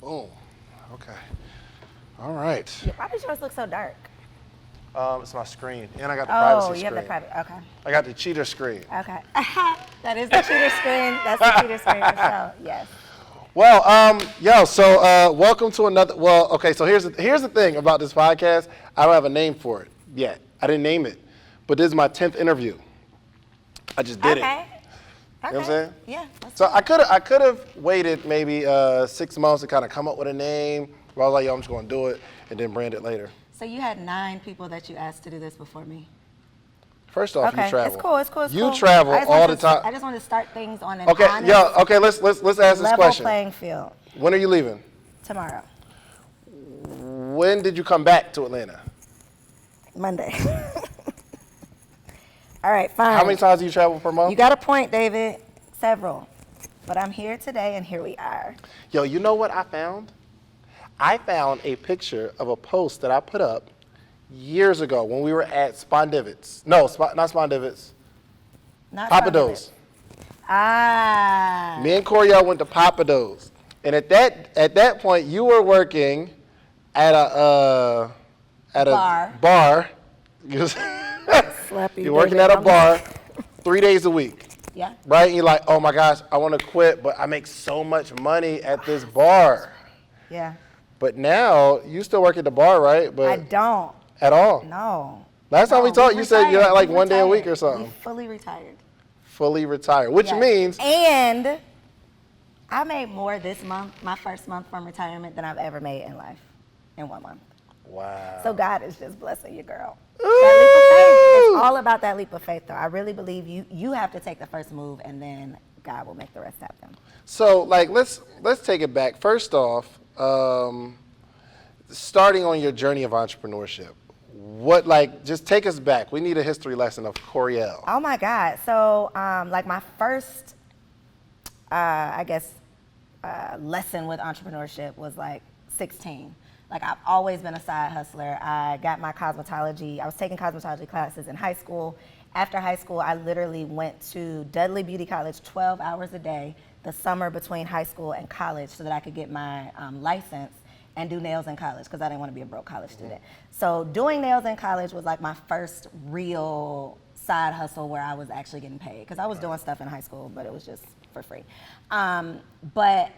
Boom. Okay. All right. Why does yours look so dark? It's my screen, and I got the privacy Oh, you screen. have the private. Okay. I got the cheater screen. Okay. That is the cheater screen. That's the cheater screen for sure. Yes. Well, so welcome to another. Well, okay. So here's the thing about this podcast. I don't have a name for it yet. I didn't name it, but this is my 10th interview. I just did it. Okay. You know what I'm saying? Yeah. So I could have waited maybe 6 months to kind of come up with a name. But I was like, yo, I'm just gonna do it and then brand it later. So you had 9 people that you asked to do this before me. First off, Okay, you travel. it's cool. It's cool. It's you cool. travel all the time. I just want to start things on an Okay, honest, yeah. Okay, let's ask this level question. playing field. When are you leaving? Tomorrow, When did you come back to Atlanta? Monday. All right, fine. How many times do you travel per month? You got a point, David. Several. But I'm here today, and here we are. Yo, you know what I found? I found a picture of a post that I put up years ago when we were at Spondivits. No, not Spondivits. Not Papa Sunday. Do's. Ah. Me and Koereyelle went to Papa Do's, and at that point, you were working at a bar. Slap you, You're working David. at a bar 3 days a week. Yeah. Right? And you're like, oh my gosh, I want to quit, but I make so much money at this bar. Yeah. But now, you still work at the bar, right? But I don't. at all? No. Last time we No, talked, you said you're at like We 1 day a week retired. or something. We fully retired. Fully retired, which Yes. means, And I made more this month, my first month from retirement, than I've ever made in life in 1 month. wow. So God is just blessing you, girl. That leap of faith. It's all about that leap of faith, though. I really believe you have to take the first move, and then God will make the rest happen. So, like, let's take it back. First off, starting on your journey of entrepreneurship, just take us back. We need a history lesson of Koereyelle. Oh my God. So, like my first, lesson with entrepreneurship was like 16. Like I've always been a side hustler. I got my cosmetology. I was taking cosmetology classes in high school. After high school, I literally went to Dudley Beauty College 12 hours a day the summer between high school and college so that I could get my license and do nails in college because I didn't want to be a broke college student. So doing nails in college was like my first real side hustle where I was actually getting paid because I was doing stuff in high school, but it was just for free. But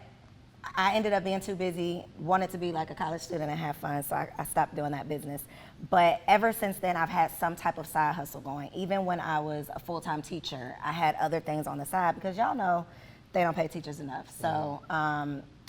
I ended up being too busy, wanted to be like a college student and have fun, so I stopped doing that business. But ever since then, I've had some type of side hustle going. Even when I was a full-time teacher, I had other things on the side because y'all know they don't pay teachers enough. So,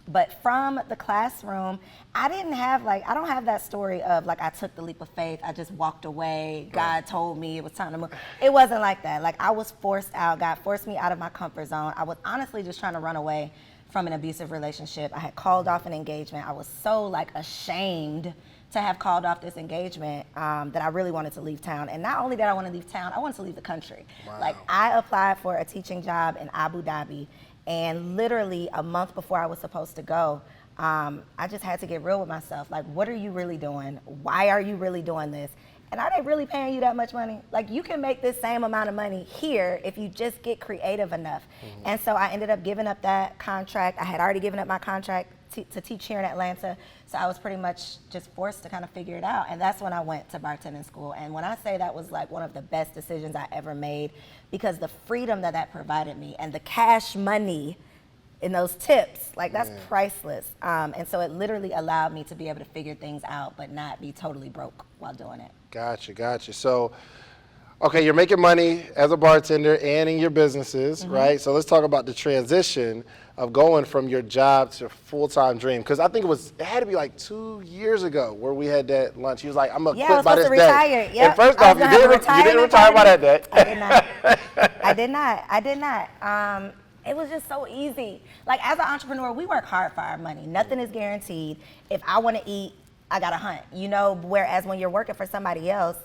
but from the classroom, I don't have that story of like I took the leap of faith, I just walked away, God told me it was time to move. It wasn't like that. Like I was forced out, God forced me out of my comfort zone. I was honestly just trying to run away from an abusive relationship. I had called off an engagement. I was so like ashamed to have called off this engagement that I really wanted to leave town. And not only did I want to leave town, I wanted to leave the country. Wow. Like I applied for a teaching job in Abu Dhabi, and literally a month before I was supposed to go, I just had to get real with myself. Like, what are you really doing? Why are you really doing this? And are they really paying you that much money? Like, you can make this same amount of money here if you just get creative enough. Mm-hmm. And so I ended up giving up that contract. I had already given up my contract to teach here in Atlanta. So I was pretty much just forced to kind of figure it out. And that's when I went to bartending school. And when I say that was like one of the best decisions I ever made, because the freedom that provided me and the cash money in those tips, like that's priceless. And so it literally allowed me to be able to figure things out, but not be totally broke while doing it. Gotcha. So, okay, you're making money as a bartender and in your businesses, right? So let's talk about the transition of going from your job to full-time dream. Because I think it had to be like 2 years ago where we had that lunch. He was like, I'm going to quit by this day. Retire. Yep. And first off, you didn't retire by that day. I did not. It was just so easy. Like as an entrepreneur, we work hard for our money. Nothing is guaranteed. If I want to eat, I got to hunt, whereas when you're working for somebody else,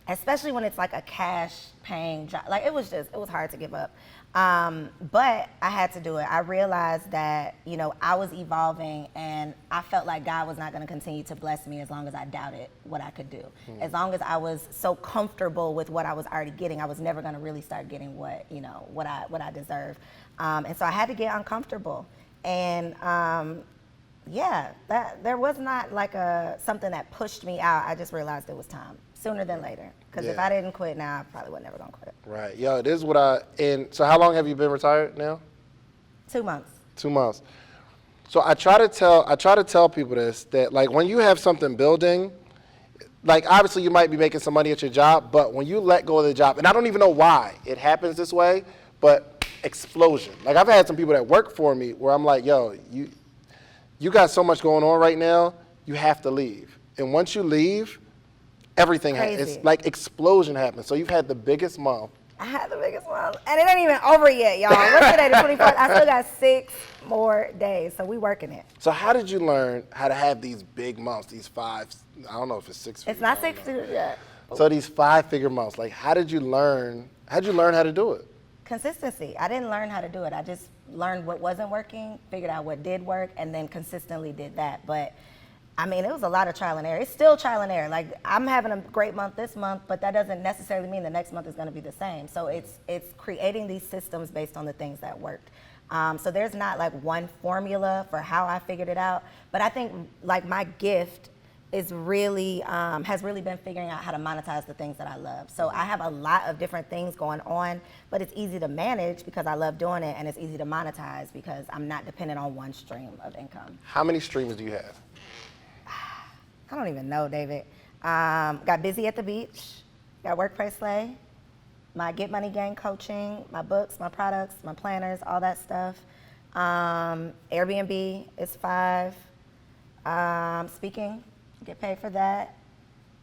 especially when it's like a cash paying job, like it was hard to give up. But I had to do it. I realized that, I was evolving and I felt like God was not going to continue to bless me as long as I doubted what I could do. As long as I was so comfortable with what I was already getting, I was never going to really start getting what I deserve. And so I had to get uncomfortable. And yeah, there was not like something that pushed me out. I just realized it was time sooner than later. Because if Yeah. I didn't quit now, I probably would never gonna quit. Right. Yo, it is and so how long have you been retired now? 2 months. 2 months. So I try to tell people this, that like when you have something building, like obviously you might be making some money at your job, but when you let go of the job, and I don't even know why it happens this way, but explosion. Like I've had some people that work for me where I'm like, yo, you got so much going on right now, you have to leave. And once you leave, everything happens. It's like explosion happens. So you've had the biggest month. I had the biggest one. And it ain't even over yet, y'all. What's today, the 24th? I still got 6 more days, so we working it. So how did you learn how to have these big months, these 5, I don't know if it's 6 figures. It's not 6 figures yet. So these 5-figure months, like how did you learn how to do it? Consistency. I didn't learn how to do it. I just learned what wasn't working, figured out what did work, and then consistently did that. But I mean, it was a lot of trial and error. It's still trial and error. Like I'm having a great month this month, but that doesn't necessarily mean the next month is going to be the same. So it's creating these systems based on the things that worked. So there's not like one formula for how I figured it out, but I think like my gift is really has really been figuring out how to monetize the things that I love. So I have a lot of different things going on, but it's easy to manage because I love doing it, and it's easy to monetize because I'm not dependent on one stream of income. How many streams do you have? I don't even know, David. Got Busy at the Beach, got Workplace Slay, my Get Money Gang coaching, my books, my products, my planners, all that stuff. Airbnb is 5. Speaking, get paid for that.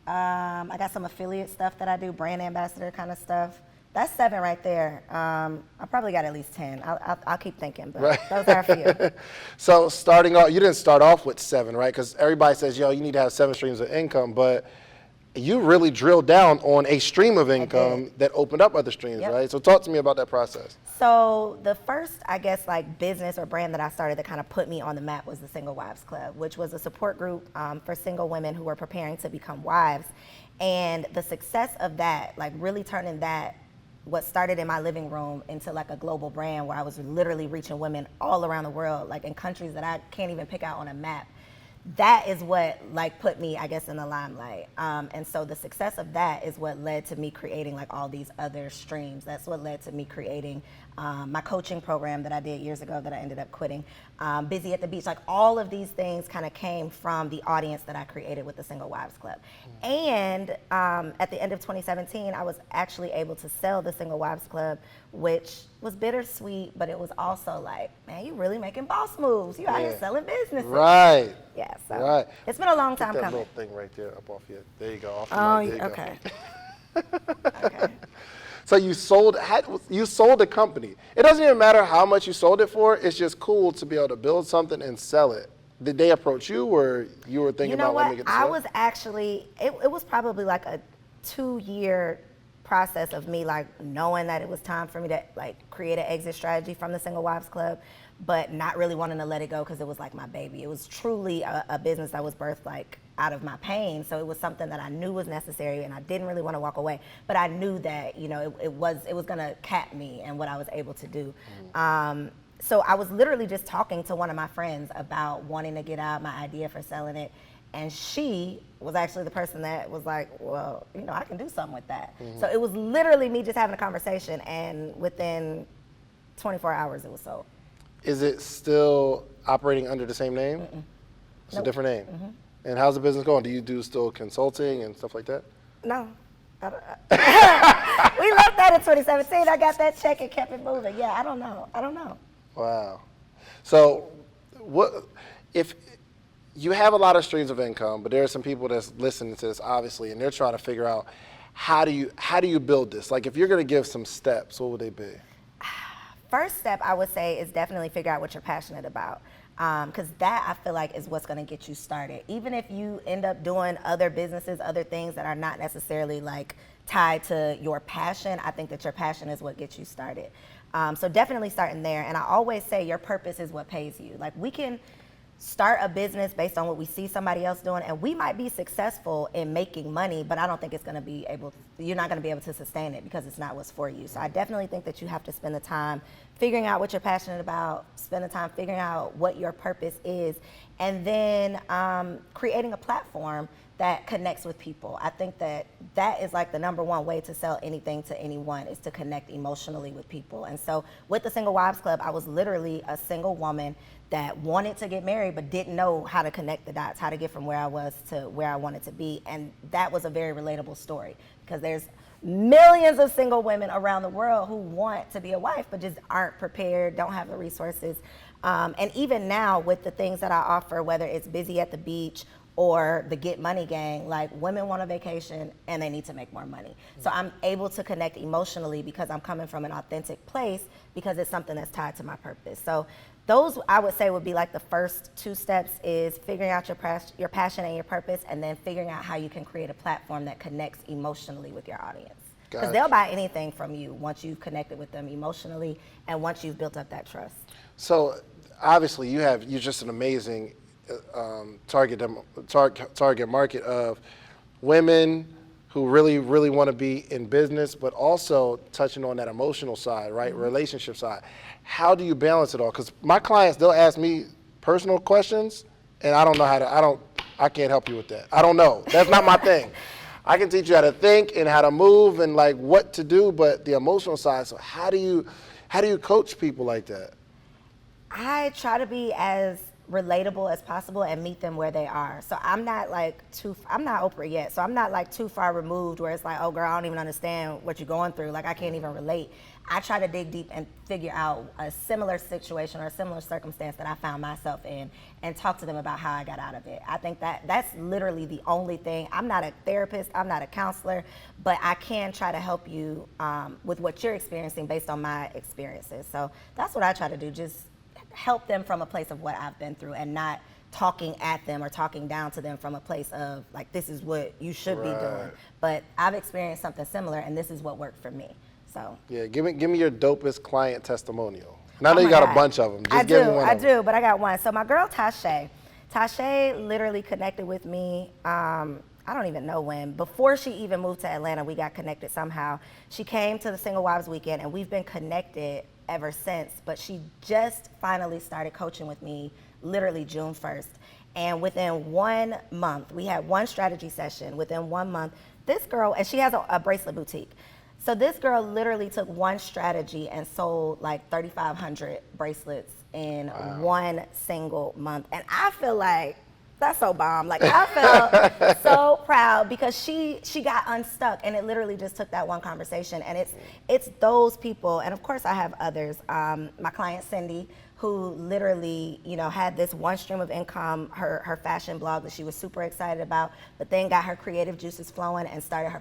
I got some affiliate stuff that I do, brand ambassador kind of stuff. That's 7 right there. I probably got at least 10. I'll keep thinking, but right. Those are a few. So starting off, you didn't start off with 7, right? Because everybody says, yo, you need to have 7 streams of income, but you really drilled down on a stream of income that opened up other streams, yep. right? So talk to me about that process. So the first, I guess, like business or brand that I started that kind of put me on the map was the Single Wives Club, which was a support group for single women who were preparing to become wives. And the success of that, like really turning that, what started in my living room into like a global brand where I was literally reaching women all around the world, like in countries that I can't even pick out on a map. That is what like put me, I guess, in the limelight. And so the success of that is what led to me creating like all these other streams. That's what led to me creating my coaching program that I did years ago that I ended up quitting. Busy at the Beach, like all of these things kind of came from the audience that I created with the Single Wives Club. And at the end of 2017, I was actually able to sell the Single Wives Club, which was bittersweet, but it was also like, man, you really making boss moves. You out here selling businesses. Right. Yeah, so it's been a long time that coming. Little thing right there up off your, there you go. Off Oh, okay. Okay. So you sold the company. It doesn't even matter how much you sold it for. It's just cool to be able to build something and sell it. Did they approach you, or you were thinking about let me get this? I was actually, it was probably like a 2-year process of me like knowing that it was time for me to like create an exit strategy from the Single Wives Club, but not really wanting to let it go because it was like my baby. It was truly a business that was birthed like out of my pain. So it was something that I knew was necessary, and I didn't really want to walk away. But I knew that, you know, it was gonna cap me and what I was able to do. So I was literally just talking to one of my friends about wanting to get out, my idea for selling it. And she was actually the person that was like, well, you know, I can do something with that. So it was literally me just having a conversation, and within 24 hours it was sold. Is it still operating under the same name? It's a different name. And how's the business going? Do you do still consulting and stuff like that? No. We left that in 2017. I got that check and kept it moving. Yeah, I don't know. Wow. So what if you have a lot of streams of income, but there are some people that's listening to this obviously, and they're trying to figure out how do you build this? Like if you're going to give some steps, what would they be? First step I would say is definitely figure out what you're passionate about. Because that I feel like is what's going to get you started. Even if you end up doing other businesses, other things that are not necessarily like tied to your passion, I think that your passion is what gets you started. So definitely starting there. And I always say your purpose is what pays you. Like we can start a business based on what we see somebody else doing, and we might be successful in making money, but I don't think it's going to be you're not going to be able to sustain it because it's not what's for you. So I definitely think that you have to spend the time figuring out what you're passionate about, spend the time figuring out what your purpose is, And then creating a platform that connects with people. I think that is like the number one way to sell anything to anyone, is to connect emotionally with people. And so with the Single Wives Club, I was literally a single woman that wanted to get married but didn't know how to connect the dots, how to get from where I was to where I wanted to be. And that was a very relatable story, because there's millions of single women around the world who want to be a wife but just aren't prepared, don't have the resources. And even now with the things that I offer, whether it's Busy at the Beach or the Get Money Gang, like, women want a vacation and they need to make more money. So I'm able to connect emotionally because I'm coming from an authentic place, because it's something that's tied to my purpose. So those, I would say, would be like the first 2 steps, is figuring out your passion and your purpose, and then figuring out how you can create a platform that connects emotionally with your audience. Because they'll buy anything from you once you've connected with them emotionally and once you've built up that trust. So obviously you're just an amazing target market of women who really, really want to be in business, but also touching on that emotional side, right? Relationship side. How do you balance it all? Because my clients, they'll ask me personal questions, and I don't know how to, I can't help you with that. I don't know. That's not my thing. I can teach you how to think and how to move and like what to do, but the emotional side. So how do you coach people like that? I try to be as relatable as possible and meet them where they are. So I'm not I'm not Oprah yet, so I'm not like too far removed where it's like, oh girl, I don't even understand what you're going through. Like, I can't even relate. I try to dig deep and figure out a similar situation or a similar circumstance that I found myself in and talk to them about how I got out of it. I think that's literally the only thing. I'm not a therapist, I'm not a counselor, but I can try to help you with what you're experiencing based on my experiences. So that's what I try to do, just help them from a place of what I've been through, and not talking at them or talking down to them from a place of like, this is what you should be doing. But I've experienced something similar, and this is what worked for me. So yeah, give me your dopest client testimonial. And I know you got a bunch of them. Just give me one. I do, but I got one. So my girl Tashay literally connected with me. I don't even know when. Before she even moved to Atlanta, we got connected somehow. She came to the Single Wives Weekend, and we've been connected ever since. But she just finally started coaching with me literally June 1st. And within 1 month, we had one strategy session. Within 1 month, this girl, and she has a bracelet boutique. So this girl literally took one strategy and sold like 3,500 bracelets in one single month. And I feel like that's so bomb. Like, I felt so proud because she got unstuck, and it literally just took that one conversation. And it's those people, and of course I have others. My client Cindy, who literally, had this one stream of income, her fashion blog that she was super excited about, but then got her creative juices flowing and started her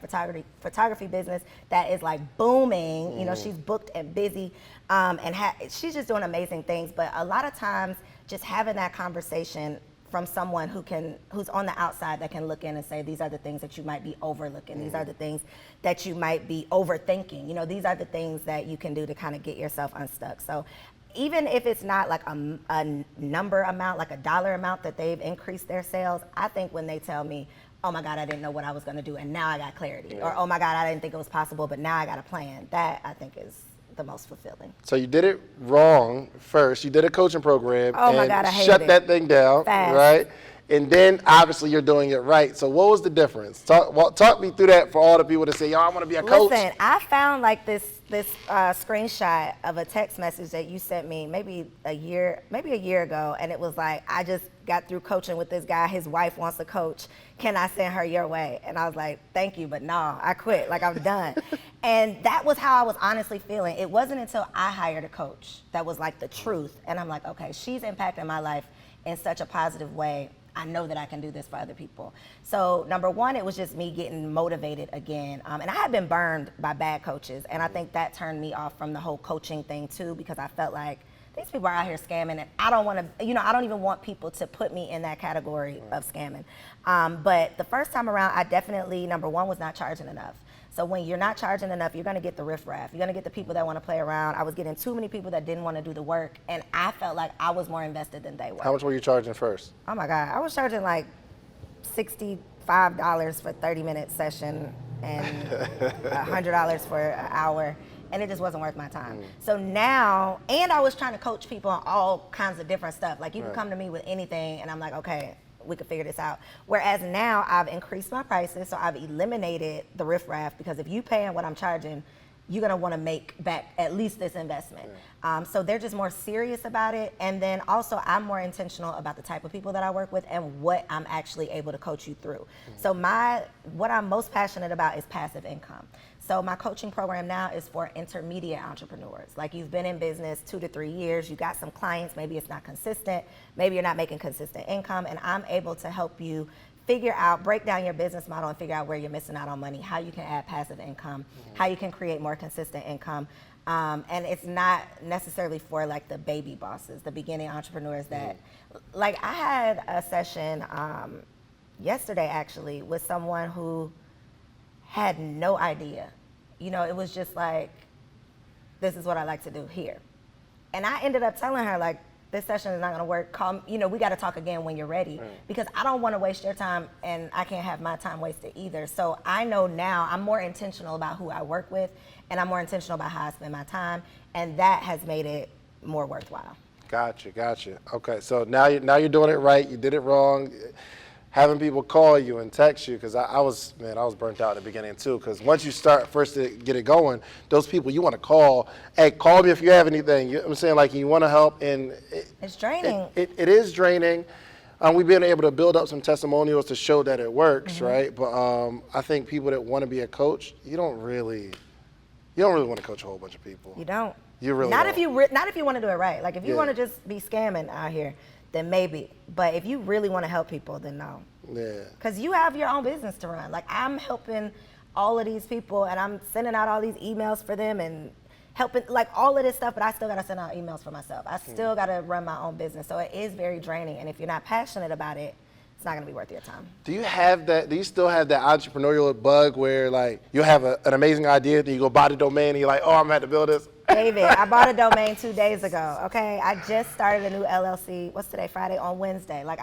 photography business that is like booming. She's booked and busy, and she's just doing amazing things. But a lot of times, just having that conversation from someone who's on the outside that can look in and say, these are the things that you might be overlooking. These are the things that you might be overthinking. These are the things that you can do to kind of get yourself unstuck. So even if it's not like a number amount, like a dollar amount that they've increased their sales, I think when they tell me, oh my God, I didn't know what I was gonna do, and now I got clarity. Or, oh my God, I didn't think it was possible, but now I got a plan. That, I think, is the most fulfilling. So you did it wrong first. You did a coaching program and shut that thing down, right? And then obviously you're doing it right. So what was the difference? Talk me through that for all the people that say, yo, I want to be a coach. Listen, I found like this screenshot of a text message that you sent me maybe a year ago, and it was like, I just got through coaching with this guy. His wife wants to coach. Can I send her your way? And I was like, thank you, but no, I quit. Like, I'm done. And that was how I was honestly feeling. It wasn't until I hired a coach that was like the truth. And I'm like, okay, she's impacting my life in such a positive way. I know that I can do this for other people. So number one, it was just me getting motivated again. And I had been burned by bad coaches. And I think that turned me off from the whole coaching thing too, because I felt like these people are out here scamming, and I don't want to, I don't even want people to put me in that category of scamming. But the first time around, I definitely, number one, was not charging enough. So when you're not charging enough, you're gonna get the riffraff. You're gonna get the people that wanna play around. I was getting too many people that didn't wanna do the work, and I felt like I was more invested than they were. How much were you charging first? Oh my God, I was charging like $65 for 30-minute session and $100 for an hour. and it just wasn't worth my time. So now, and I was trying to coach people on all kinds of different stuff. Like you can come to me with anything and I'm like, okay, we could figure this out. Whereas now I've increased my prices, so I've eliminated the riffraff, because if you paying what I'm charging, you're gonna wanna make back at least this investment. So they're just more serious about it. And then also I'm more intentional about the type of people that I work with and what I'm actually able to coach you through. So what I'm most passionate about is passive income. So my coaching program now is for intermediate entrepreneurs. Like you've been in business 2 to 3 years, you got some clients, maybe it's not consistent, maybe you're not making consistent income, and I'm able to help you break down your business model and figure out where you're missing out on money, how you can add passive income, how you can create more consistent income. And it's not necessarily for like the baby bosses, the beginning entrepreneurs that, like I had a session yesterday actually with someone who had no idea. You know, it was just like, this is what I like to do here. And I ended up telling her like, this session is not gonna work. We gotta talk again when you're ready, because I don't wanna waste your time and I can't have my time wasted either. So I know now I'm more intentional about who I work with, and I'm more intentional about how I spend my time, and that has made it more worthwhile. Gotcha. Okay, so now you're doing it right. You did it wrong. Having people call you and text you, because I was burnt out at the beginning too, because once you start first to get it going, those people you want to call, hey, call me if you have anything. You know what I'm saying? Like, you want to help, and it's draining. It is draining. We've been able to build up some testimonials to show that it works, right? But I think people that want to be a coach, you don't really want to coach a whole bunch of people. You don't. You really not don't. If you want to do it right. Like if you want to just be scamming out here, then maybe. But if you really want to help people, then no. Yeah. Because you have your own business to run. Like I'm helping all of these people, and I'm sending out all these emails for them and helping like all of this stuff, but I still got to send out emails for myself. I still got to run my own business. So it is very draining. And if you're not passionate about it, it's not going to be worth your time. Do you still have that entrepreneurial bug where like you'll have an amazing idea, then you go buy the domain and you're like, oh, I'm going to have to build this? David, I bought a domain 2 days ago, okay? I just started a new LLC. What's today, Friday? On Wednesday. Like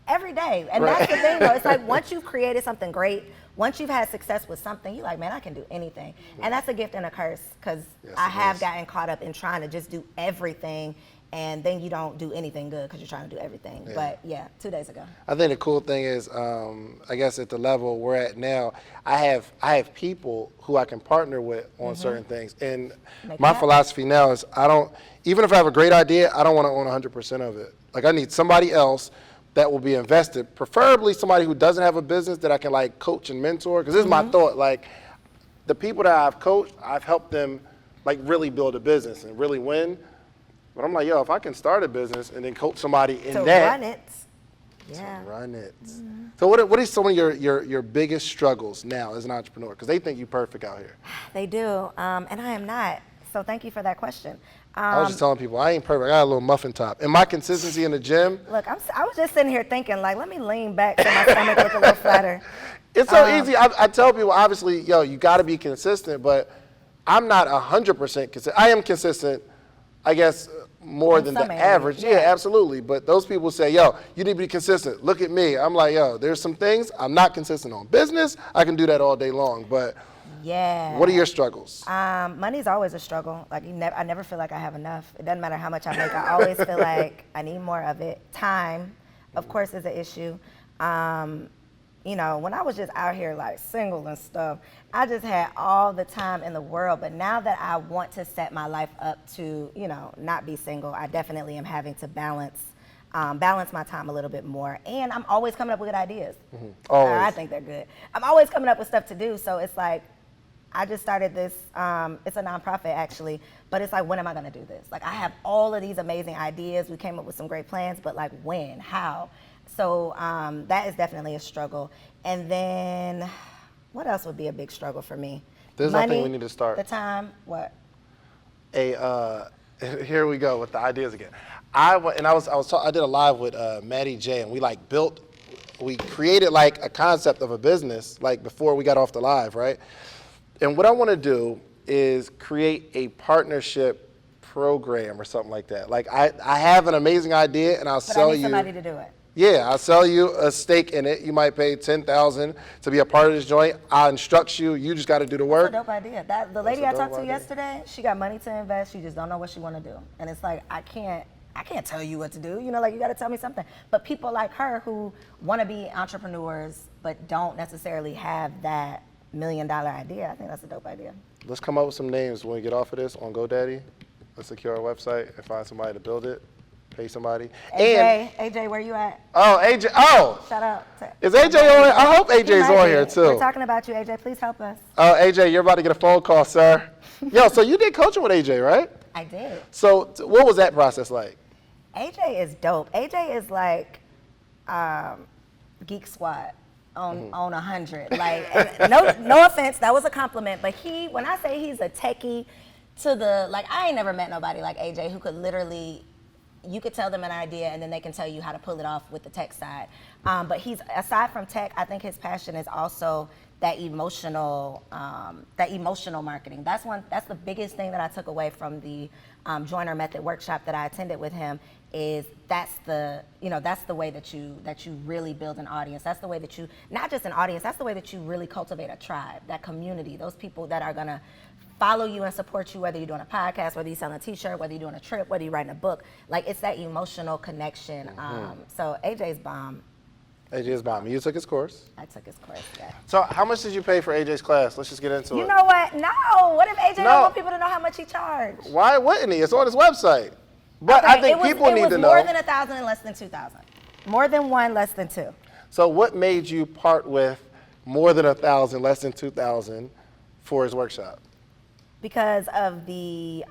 every day. And that's the thing though. It's like once you've created something great, once you've had success with something, you're like, man, I can do anything. And that's a gift and a curse, because I have gotten caught up in trying to just do everything, and then you don't do anything good because you're trying to do everything. Yeah. But yeah, 2 days ago. I think the cool thing is, I guess at the level we're at now, I have people who I can partner with on certain things. And my philosophy now is even if I have a great idea, I don't want to own 100% of it. Like I need somebody else that will be invested, preferably somebody who doesn't have a business that I can like coach and mentor. Because this is my thought, like the people that I've coached, I've helped them like really build a business and really win. But I'm like, yo, if I can start a business and then coach somebody in that. Run it. Yeah. To run it. So what are some of your biggest struggles now as an entrepreneur? Because they think you're perfect out here. They do, and I am not. So thank you for that question. I was just telling people, I ain't perfect. I got a little muffin top. And my consistency in the gym. Look, I was just sitting here thinking, like, let me lean back so my stomach looks a little flatter. It's so easy. I tell people, obviously, yo, you got to be consistent, but I'm not 100% consistent. I am consistent, I guess, more than the average. Yeah, absolutely. But those people say, yo, you need to be consistent. Look at me. I'm like, yo, there's some things I'm not consistent on. Business, I can do that all day long. But what are your struggles? Money's always a struggle. Like I never feel like I have enough. It doesn't matter how much I make. I always feel like I need more of it. Time, of course, is an issue. When I was just out here like single and stuff, I just had all the time in the world. But now that I want to set my life up to, not be single, I definitely am having to balance my time a little bit more. And I'm always coming up with good ideas. I think they're good. I'm always coming up with stuff to do. So it's like, I just started this, it's a nonprofit actually, but it's like, when am I gonna do this? Like I have all of these amazing ideas. We came up with some great plans, but like when, how? So that is definitely a struggle. And then what else would be a big struggle for me? There's nothing we need to start. The time, what? Here we go with the ideas again. I did a live with Maddie J, and we created like a concept of a business like before we got off the live, right? And what I want to do is create a partnership program or something like that. Like I have an amazing idea and I'll But sell I need you. somebody to do it. Yeah, I'll sell you a stake in it. You might pay $10,000 to be a part of this joint. I'll instruct you. You just got to do the work. That's a dope idea. The lady I dope talked to idea. yesterday, she got money to invest. She just don't know what she want to do. And it's like, I can't tell you what to do. You know, like you got to tell me something. But people like her who want to be entrepreneurs but don't necessarily have that $1 million idea, I think that's a dope idea. Let's come up with some names when we get off of this on GoDaddy. Let's secure our website and find somebody to build it. Pay somebody. AJ, where you at? Oh, AJ. Oh. Shout out. Is AJ on? I hope AJ's on here too. We're talking about you, AJ. Please help us. Oh, AJ, you're about to get a phone call, sir. Yo, so you did coaching with AJ, right? I did. So what was that process like? AJ is dope. AJ is like Geek Squad on 100. Like, no offense, that was a compliment. But when I say he's a techie to the, like, I ain't never met nobody like AJ who could literally, you could tell them an idea and then they can tell you how to pull it off with the tech side. But aside from tech, I think his passion is also that emotional marketing. That's the biggest thing that I took away from the Joiner Method workshop that I attended with him. Is that's the way that you really build an audience. That's the way that you, not just an audience, that's the way that you really cultivate a tribe, that community, those people that are gonna follow you and support you, whether you're doing a podcast, whether you're selling a t-shirt, whether you're doing a trip, whether you're writing a book. Like, it's that emotional connection. So AJ's bomb. AJ's bomb. You took his course. I took his course, yeah. So how much did you pay for AJ's class? Let's just get into it. You know what? No. What if AJ don't want people to know how much he charged? Why wouldn't he? It's on his website. But okay, I think people need to know. It was more than 1,000 and less than 2,000. More than one, less than two. So what made you part with more than 1,000, less than 2,000 for his workshop? Because of the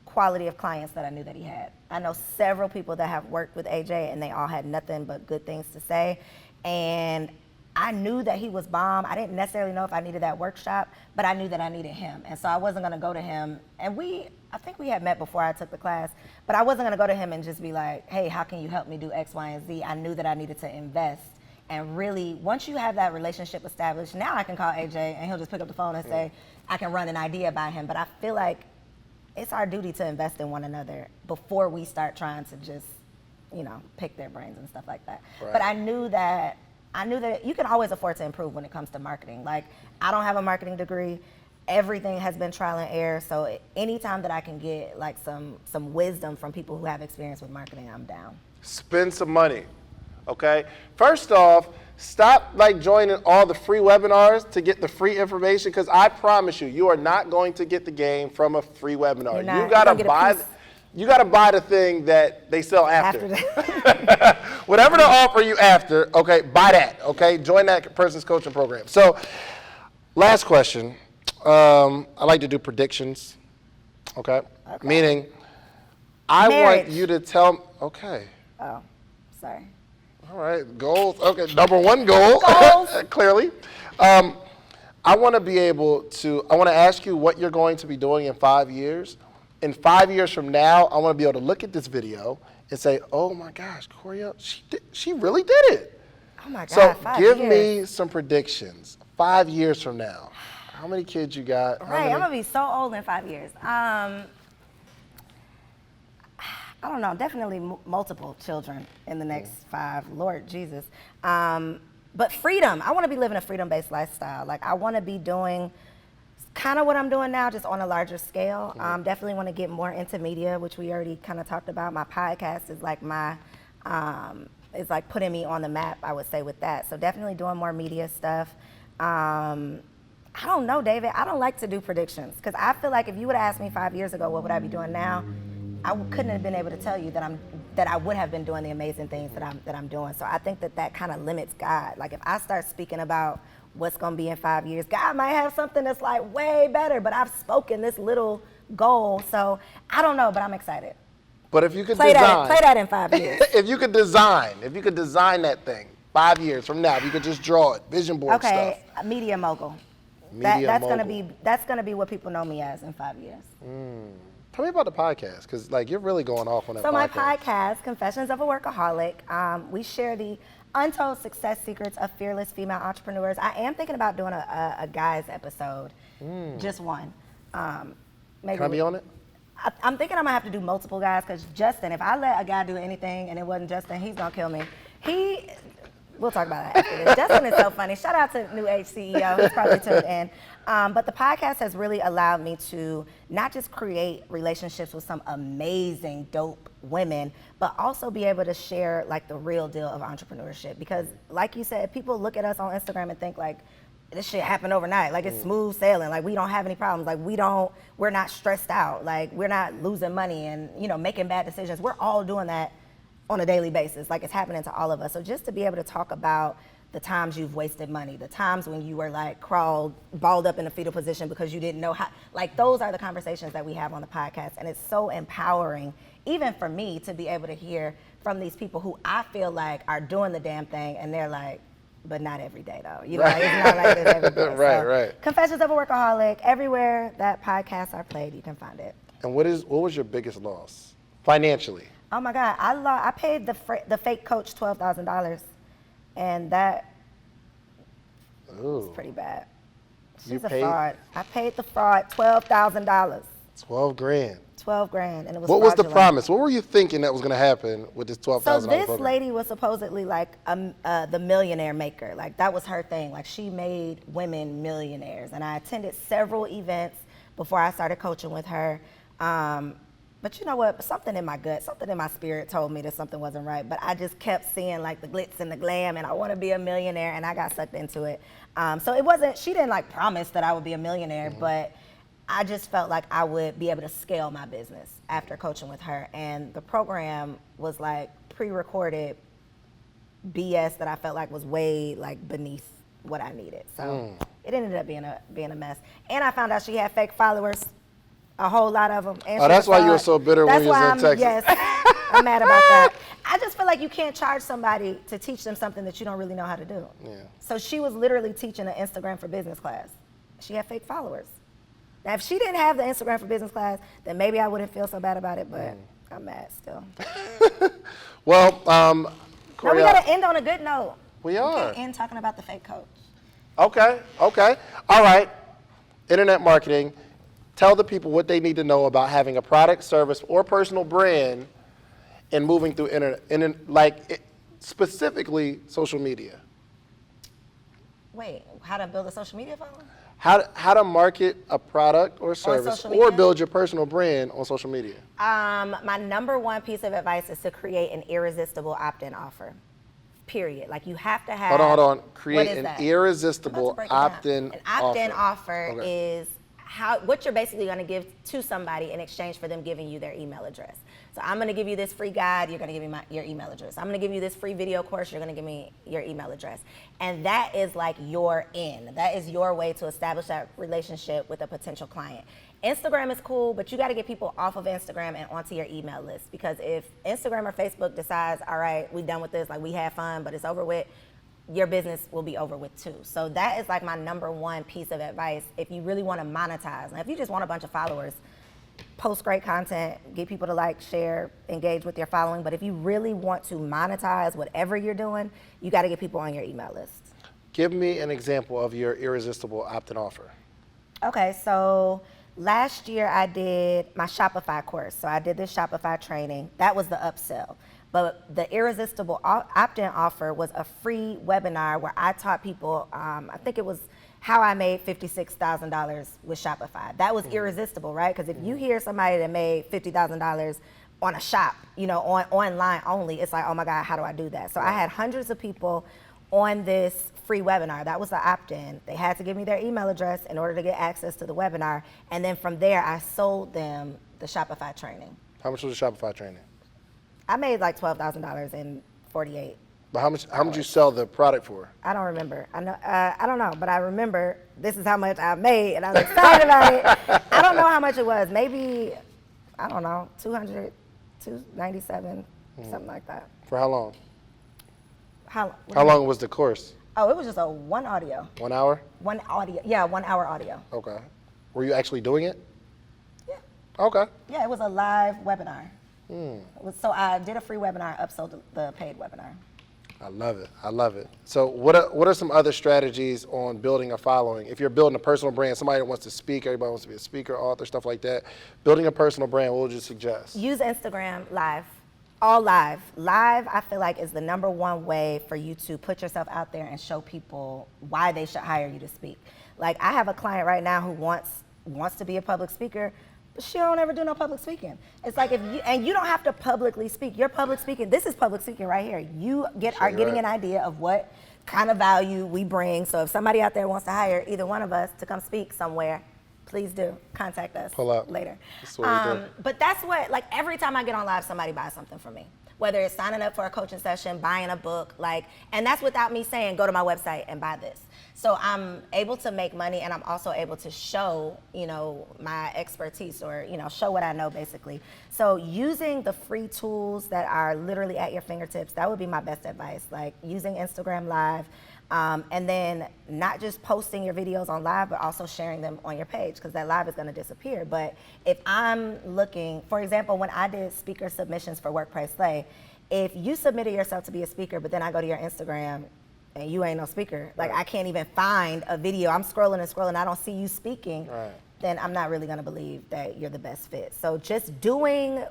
quality of clients that I knew that he had. I know several people that have worked with AJ and they all had nothing but good things to say. And I knew that he was bomb. I didn't necessarily know if I needed that workshop, but I knew that I needed him. And so I wasn't gonna go to him, and I think we had met before I took the class, but I wasn't gonna go to him and just be like, hey, how can you help me do X, Y, and Z? I knew that I needed to invest. And really, once you have that relationship established, now I can call AJ and he'll just pick up the phone and say, I can run an idea by him. But I feel like it's our duty to invest in one another before we start trying to just, pick their brains and stuff like that. Right. But I knew that you can always afford to improve when it comes to marketing. Like, I don't have a marketing degree. Everything has been trial and error. So anytime that I can get like some wisdom from people who have experience with marketing, I'm down. Spend some money, okay? First off, stop joining all the free webinars to get the free information, because I promise you are not going to get the game from a free webinar. You gotta buy the thing that they sell after. Whatever they offer you after, okay, buy that, okay? Join that person's coaching program. So, last question. I like to do predictions, okay? Meaning, I want you to tell, okay. Oh, sorry. All right, goals. Okay, number one goal, clearly. I want to be able to, I want to ask you what you're going to be doing in 5 years. In 5 years from now, I want to be able to look at this video and say, oh my gosh, Koereyelle, she really did it. Oh my God, so 5 give years. me some predictions. 5 years from now, how many kids you got? Right, I'm going to be so old in 5 years. I don't know, definitely multiple children in the next 5, Lord Jesus. But freedom, I want to be living a freedom-based lifestyle. Like, I want to be doing kind of what I'm doing now, just on a larger scale. Definitely want to get more into media, which we already kind of talked about. My podcast is like is like putting me on the map, I would say, with that. So definitely doing more media stuff. I don't know, David. I don't like to do predictions, because I feel like if you would have asked me 5 years ago, what would I be doing now? I couldn't have been able to tell you that I would have been doing the amazing things that I'm doing. So I think that kind of limits God. Like, if I start speaking about what's going to be in 5 years, God might have something that's like way better, but I've spoken this little goal. So I don't know, but I'm excited. But if you could play that in 5 years. if you could design that thing 5 years from now, if you could just draw it, vision board stuff. Okay, media mogul. That's gonna be what people know me as in 5 years. Tell me about the podcast, because you're really going off on that podcast. So my podcast, Confessions of a Workaholic, we share the untold success secrets of fearless female entrepreneurs. I am thinking about doing a guys episode, just one. Maybe. Can I be on it? I'm thinking I'm gonna have to do multiple guys because Justin, if I let a guy do anything and it wasn't Justin, he's gonna kill me. We'll talk about that after this. Justin is so funny. Shout out to New Age CEO. He's probably tuned in. But the podcast has really allowed me to not just create relationships with some amazing, dope women, but also be able to share like the real deal of entrepreneurship. Because like you said, people look at us on Instagram and think like, this shit happened overnight. Like it's smooth sailing. Like we don't have any problems. Like we're not stressed out. Like we're not losing money and, making bad decisions. We're all doing that on a daily basis. Like it's happening to all of us. So just to be able to talk about the times you've wasted money, the times when you were like balled up in a fetal position because you didn't know how, like those are the conversations that we have on the podcast. And it's so empowering, even for me, to be able to hear from these people who I feel like are doing the damn thing and they're like, but not every day though. Like, it's not like this every day. Right. Confessions of a Workaholic, everywhere that podcasts are played, you can find it. And what was your biggest loss financially? Oh my God, I paid the fake coach $12,000, and that was pretty bad. She's a fraud. I paid the fraud $12,000. 12 grand. 12 grand, and it was What was the fraudulent. promise? What were you thinking that was going to happen with this $12,000 So this program? lady was supposedly like the millionaire maker. Like that was her thing. Like she made women millionaires. And I attended several events before I started coaching with her. But you know what? Something in my gut, something in my spirit told me that something wasn't right. But I just kept seeing like the glitz and the glam, and I want to be a millionaire, and I got sucked into it. So it wasn't. She didn't like promise that I would be a millionaire, but I just felt like I would be able to scale my business after coaching with her. And the program was like pre-recorded BS that I felt like was way like beneath what I needed. So it ended up being a mess. And I found out she had fake followers, a whole lot of them. And that's why you were so bitter when you was in Texas. Yes, I'm mad about that. I just feel like you can't charge somebody to teach them something that you don't really know how to do. Yeah. So she was literally teaching an Instagram for Business class. She had fake followers. Now, if she didn't have the Instagram for Business class, then maybe I wouldn't feel so bad about it, but I'm mad still. Well, Now, we Koereyelle, got to end on a good note. We are. We can't end talking about the fake coach. Okay. All right. Internet marketing. Tell the people what they need to know about having a product, service, or personal brand and moving through internet, specifically social media. Wait, how to build a social media following? How to market a product or service social media? or build your personal brand on social media. My number one piece of advice is to create an irresistible opt-in offer. Period. Like you have to have. Hold on. What Create is an that? irresistible Let's break it down. opt-in An opt-in offer Okay. is what you're basically going to give to somebody in exchange for them giving you their email address. So I'm going to give you this free guide, you're going to give me your email address. I'm going to give you this free video course, you're going to give me your email address. And that is like your in. That is your way to establish that relationship with a potential client. Instagram is cool, but you got to get people off of Instagram and onto your email list, because if Instagram or Facebook decides, all right, we're done with this, like we had fun, but it's over with, your business will be over with too. So that is like my number one piece of advice if you really want to monetize. Now, if you just want a bunch of followers, post great content, get people to like, share, engage with your following. But if you really want to monetize whatever you're doing, you got to get people on your email list. Give me an example of your irresistible opt-in offer. Okay, so last year I did my Shopify course. So I did this Shopify training. That was the upsell. But the irresistible opt-in offer was a free webinar where I taught people, I think it was how I made $56,000 with Shopify. That was irresistible, right? Because if you hear somebody that made $50,000 on a shop, online only, it's like, oh my God, how do I do that? So I had hundreds of people on this free webinar. That was the opt-in. They had to give me their email address in order to get access to the webinar. And then from there, I sold them the Shopify training. How much was the Shopify training? I made like $12,000 in 48. But how much you sell the product for? I don't remember. I don't know, but I remember this is how much I made, and I was excited about it. I don't know how much it was. Maybe, I don't know, 200, 297, something like that. For how long? How long was the course? Oh, it was just a one audio. 1 hour? One audio. Yeah, 1 hour audio. Okay. Were you actually doing it? Yeah. Okay. Yeah, it was a live webinar. So I did a free webinar, upsold the paid webinar. I love it. I love it. So what are some other strategies on building a following? If you're building a personal brand, somebody that wants to speak, everybody wants to be a speaker, author, stuff like that. Building a personal brand, what would you suggest? Use Instagram Live. All live. Live, I feel like, is the #1 way for you to put yourself out there and show people why they should hire you to speak. Like, I have a client right now who wants to be a public speaker, but she don't ever do no public speaking. It's like, and you don't have to publicly speak. You're public speaking. This is public speaking right here. You are getting an idea of what kind of value we bring. So if somebody out there wants to hire either one of us to come speak somewhere, please do contact us. Pull up later. That's what we do. But that's what, like, every time I get on live, somebody buys something from me. Whether it's signing up for a coaching session, buying a book, like, and that's without me saying, go to my website and buy this. So I'm able to make money, and I'm also able to show, my expertise, or, show what I know, basically. So using the free tools that are literally at your fingertips, that would be my best advice. Like, using Instagram Live, and then not just posting your videos on live, but also sharing them on your page, because that live is going to disappear. But if I'm looking, for example, when I did speaker submissions for WordPress Slay, if you submitted yourself to be a speaker, but then I go to your Instagram and you ain't no speaker, like, I can't even find a video, I'm scrolling and scrolling, I don't see you speaking, then I'm not really going to believe that you're the best fit. So just doing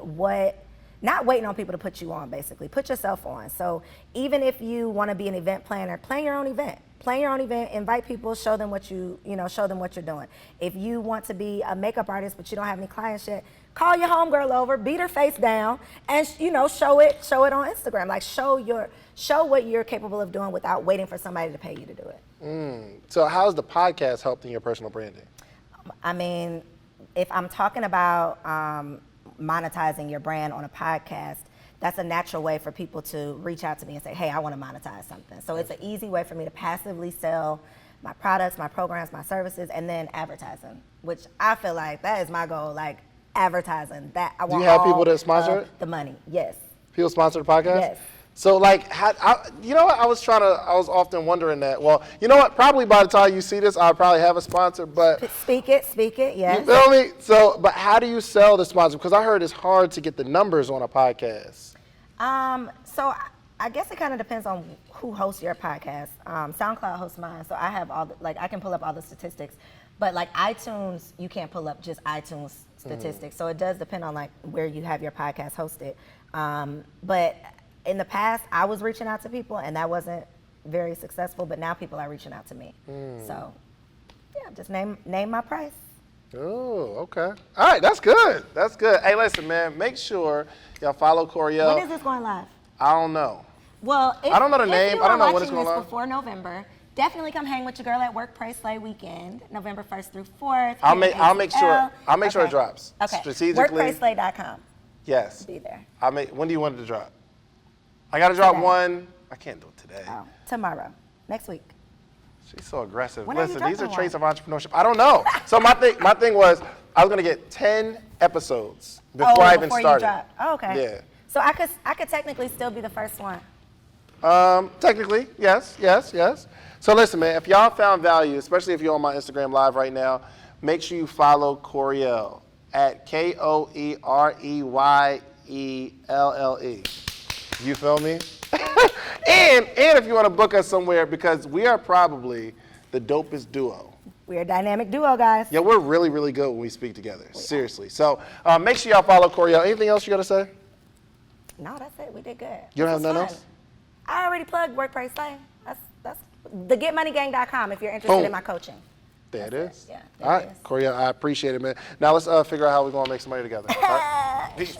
not waiting on people to put you on, basically. Put yourself on. So even if you want to be an event planner, plan your own event. Plan your own event, invite people, show them what show them what you're doing. If you want to be a makeup artist but you don't have any clients yet, call your homegirl over, beat her face down, and show it on Instagram. Like, show what you're capable of doing without waiting for somebody to pay you to do it. So how's the podcast helped in your personal branding? I mean, if I'm talking about monetizing your brand on a podcast, that's a natural way for people to reach out to me and say, hey, I want to monetize something. So it's an easy way for me to passively sell my products, my programs, my services, and then advertising, which I feel like that is my goal, like advertising. That I want. Do you have people that sponsor it? The money, yes. People sponsor the podcast? Yes. So, like, you know what? I was often wondering that. Well, you know what? Probably by the time you see this, I'll probably have a sponsor, but. Speak it, yes. You feel me? So, but how do you sell the sponsor? Because I heard it's hard to get the numbers on a podcast. So I guess it kind of depends on who hosts your podcast. SoundCloud hosts mine, so I have I can pull up all the statistics. But like iTunes, you can't pull up just iTunes statistics. So it does depend on like where you have your podcast hosted. But in the past, I was reaching out to people, and that wasn't very successful. But now people are reaching out to me. So yeah, just name my price. Oh, okay. All right, that's good. That's good. Hey, listen, man, make sure y'all follow Koereyelle. When is this going live? I don't know. Well, I don't know the name. I don't know when it's going going live. Before November, definitely come hang with your girl at WordPress Slay weekend, November 1st through 4th. I'll make sure it drops. Okay. Strategically. WordPressslay.com. Yes. Be there. When do you want it to drop? I got to drop Today. one. I can't do it today. Oh, tomorrow. Next week. She's so aggressive. When are you Listen, these are dropping traits of entrepreneurship. I don't know. So my thing was I was gonna get 10 episodes before I even started. You drop. Oh, okay. Yeah. So I could technically still be the first one. Technically, yes. So listen, man, if y'all found value, especially if you're on my Instagram Live right now, make sure you follow Koereyelle at KOEREYELLE. You feel me? And if you want to book us somewhere, because we are probably the dopest duo. We're a dynamic duo, guys. Yeah, we're really, really good when we speak together. Seriously. So make sure y'all follow Koereyelle. Anything else you got to say? No, that's it. We did good. You don't have nothing else? I already plugged WordPress Slay. That's the GetMoneyGang.com if you're interested in my coaching. There it is. Yeah. All right, Koereyelle, I appreciate it, man. Now let's figure out how we're going to make some money together. All right? Peace.